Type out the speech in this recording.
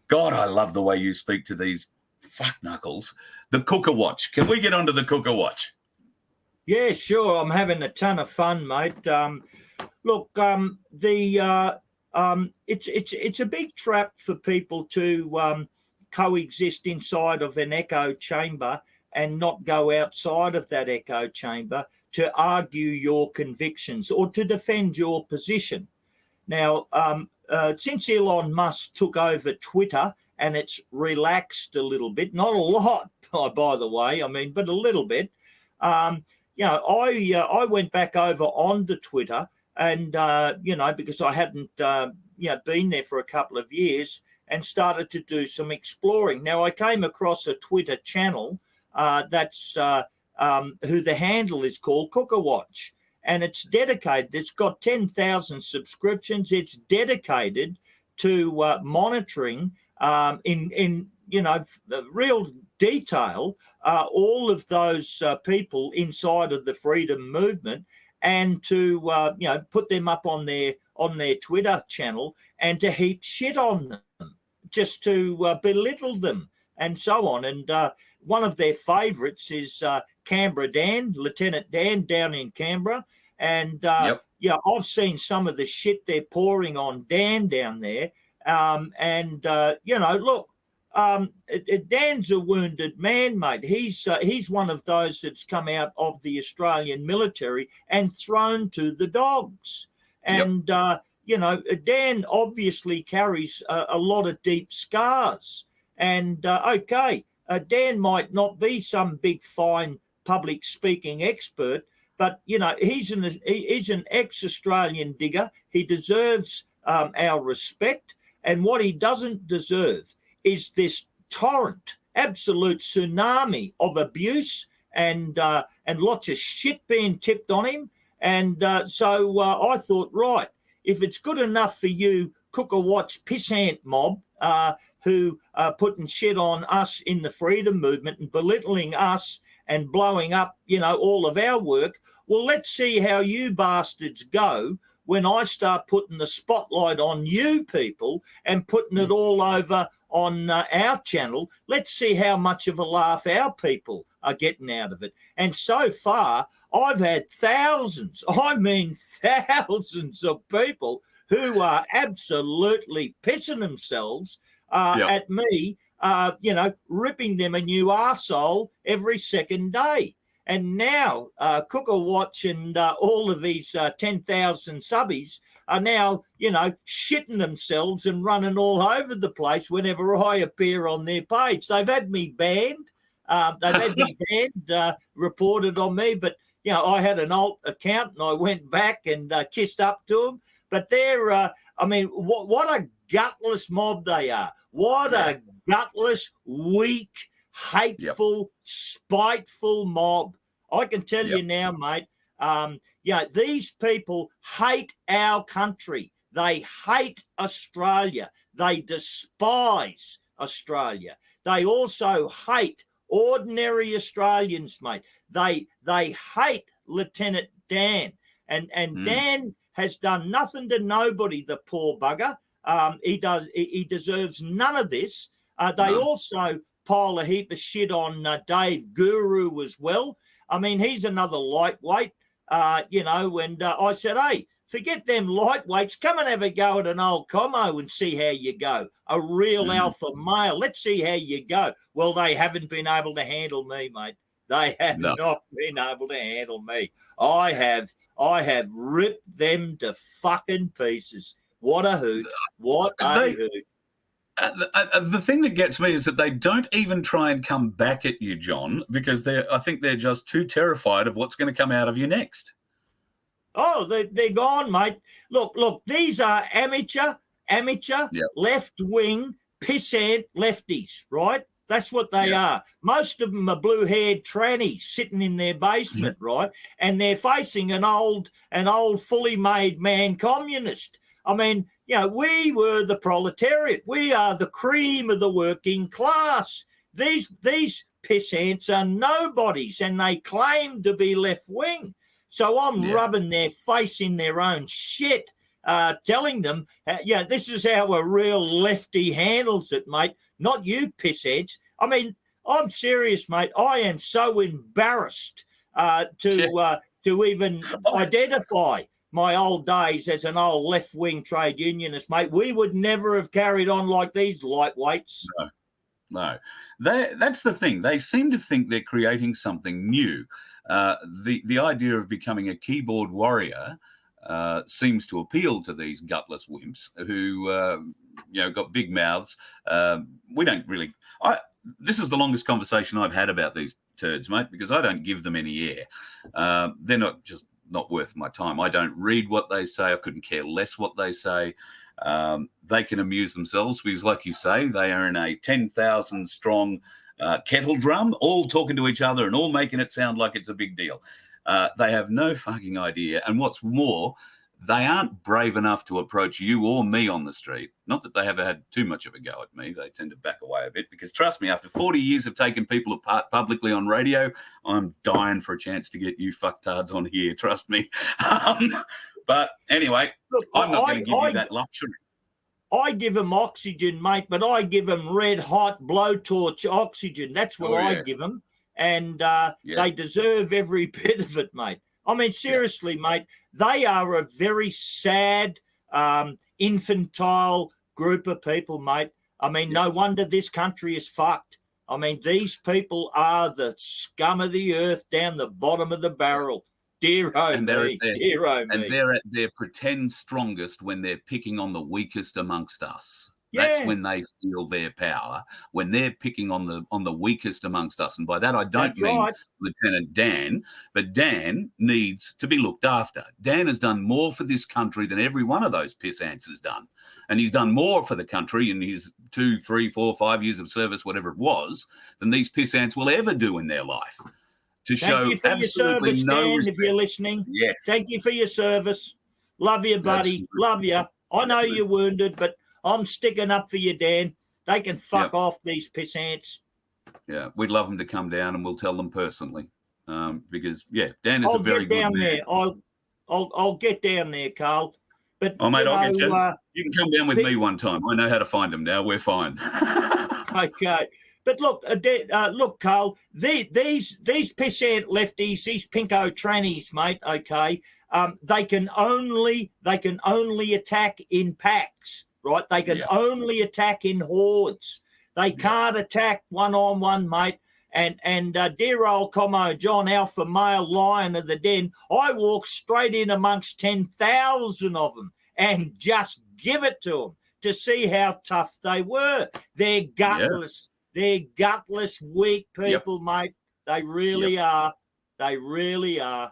God, I love the way you speak to these fuck knuckles. The Cooker Watch. Can we get onto the Cooker Watch? Yeah, sure. I'm having a ton of fun, mate. Look, it's a big trap for people to coexist inside of an echo chamber and not go outside of that echo chamber to argue your convictions or to defend your position. Now, since Elon Musk took over Twitter and it's relaxed a little bit, not a lot, by the way, I mean, but a little bit, I went back over onto Twitter and, because I hadn't, been there for a couple of years and started to do some exploring. Now, I came across a Twitter channel that's who the handle is called Cooker Watch. And it's dedicated, it's got 10,000 subscriptions. It's dedicated to monitoring in real detail all of those people inside of the freedom movement and to, put them up on their Twitter channel and to heap shit on them, just to belittle them and so on. And one of their favourites is Canberra Dan, Lieutenant Dan down in Canberra. And, I've seen some of the shit they're pouring on Dan down there. Dan's a wounded man, mate. He's one of those that's come out of the Australian military and thrown to the dogs. And, Dan obviously carries a lot of deep scars. And, Dan might not be some big, fine public speaking expert, but, he's an ex-Australian digger. He deserves our respect. And what he doesn't deserve is this torrent, absolute tsunami of abuse and lots of shit being tipped on him. And so I thought, right, if it's good enough for you, Cooker Watch pissant mob, who are putting shit on us in the freedom movement and belittling us and blowing up, all of our work, well, let's see how you bastards go when I start putting the spotlight on you people and putting it all over on our channel. Let's see how much of a laugh our people are getting out of it. And so far, I've had thousands of people who are absolutely pissing themselves at me, ripping them a new arsehole every second day. And now Cooker Watch and all of these 10,000 subbies are now, shitting themselves and running all over the place whenever I appear on their page. They've had me banned. Reported on me. But, I had an alt account and I went back and kissed up to them. But they're, what a gutless mob they are. What a gutless, weak, hateful, spiteful mob. I can tell you now, mate, these people hate our country. They hate Australia. They despise Australia. They also hate ordinary Australians, mate. They hate Lieutenant Dan. And Dan has done nothing to nobody, the poor bugger. He deserves none of this. They also pile a heap of shit on Dave Guru as well. I mean, he's another lightweight, and I said, hey, forget them lightweights. Come and have a go at an old commo and see how you go. A real alpha male. Let's see how you go. Well, they haven't been able to handle me, mate. They have not been able to handle me. I have ripped them to fucking pieces. What a hoot. What a hoot. The thing that gets me is that they don't even try and come back at you, John, because I think they're just too terrified of what's going to come out of you next. Oh, they're gone, mate. Look, these are amateur, left-wing, pissant lefties, right? That's what they are. Most of them are blue-haired trannies sitting in their basement, right? And they're facing an old, fully made man communist. I mean, we were the proletariat. We are the cream of the working class. These pissants are nobodies, and they claim to be left-wing. So I'm rubbing their face in their own shit telling them, yeah, this is how a real lefty handles it, mate, not you pissheads. I mean, I'm serious, mate. I am so embarrassed to even identify my old days as an old left-wing trade unionist, mate. We would never have carried on like these lightweights. No. That's the thing. They seem to think they're creating something new. The idea of becoming a keyboard warrior seems to appeal to these gutless wimps who, got big mouths. We don't really... This is the longest conversation I've had about these turds, mate, because I don't give them any air. They're not worth my time. I don't read what they say. I couldn't care less what they say. They can amuse themselves because, like you say, they are in a 10,000 strong kettle drum, all talking to each other and all making it sound like it's a big deal. They have no fucking idea. And what's more, they aren't brave enough to approach you or me on the street. Not that they have had too much of a go at me. They tend to back away a bit because, trust me, after 40 years of taking people apart publicly on radio, I'm dying for a chance to get you fucktards on here. Trust me. But anyway, look, I'm not going to give you that luxury. I give them oxygen, mate, but I give them red hot blowtorch oxygen. That's what I give them. And they deserve every bit of it, mate. I mean, seriously, mate, they are a very sad, infantile group of people, mate. I mean, no wonder this country is fucked. I mean, these people are the scum of the earth down the bottom of the barrel. Dear oh me, dear oh me. And they're at their pretend strongest when they're picking on the weakest amongst us. Yeah. That's when they feel their power, when they're picking on the weakest amongst us. And by that, I don't mean Lieutenant Dan, but Dan needs to be looked after. Dan has done more for this country than every one of those piss ants has done. And he's done more for the country in his 2, 3, 4, 5 years of service, whatever it was, than these piss ants will ever do in their life. To show Thank you for your service, Dan, if you're listening. Yes. Thank you for your service. Love you, buddy. Love you. I know you're wounded, but I'm sticking up for you, Dan. They can fuck off, these piss ants. Yeah, we'd love them to come down, and we'll tell them personally. Because Dan is a very good man. I'll get down there. I'll get down there, Carl. But mate, I'll get you. You can come down with me one time. I know how to find them now. We're fine. Okay. But look, Carl, these pissant lefties, these pinko trannies, mate, okay, they can only attack in packs, right? They can only attack in hordes. They can't attack one-on-one, mate. And dear old Como John, alpha male lion of the den, I walk straight in amongst 10,000 of them and just give it to them to see how tough they were. They're gutless. They're gutless, weak people, mate. They really are. They really are.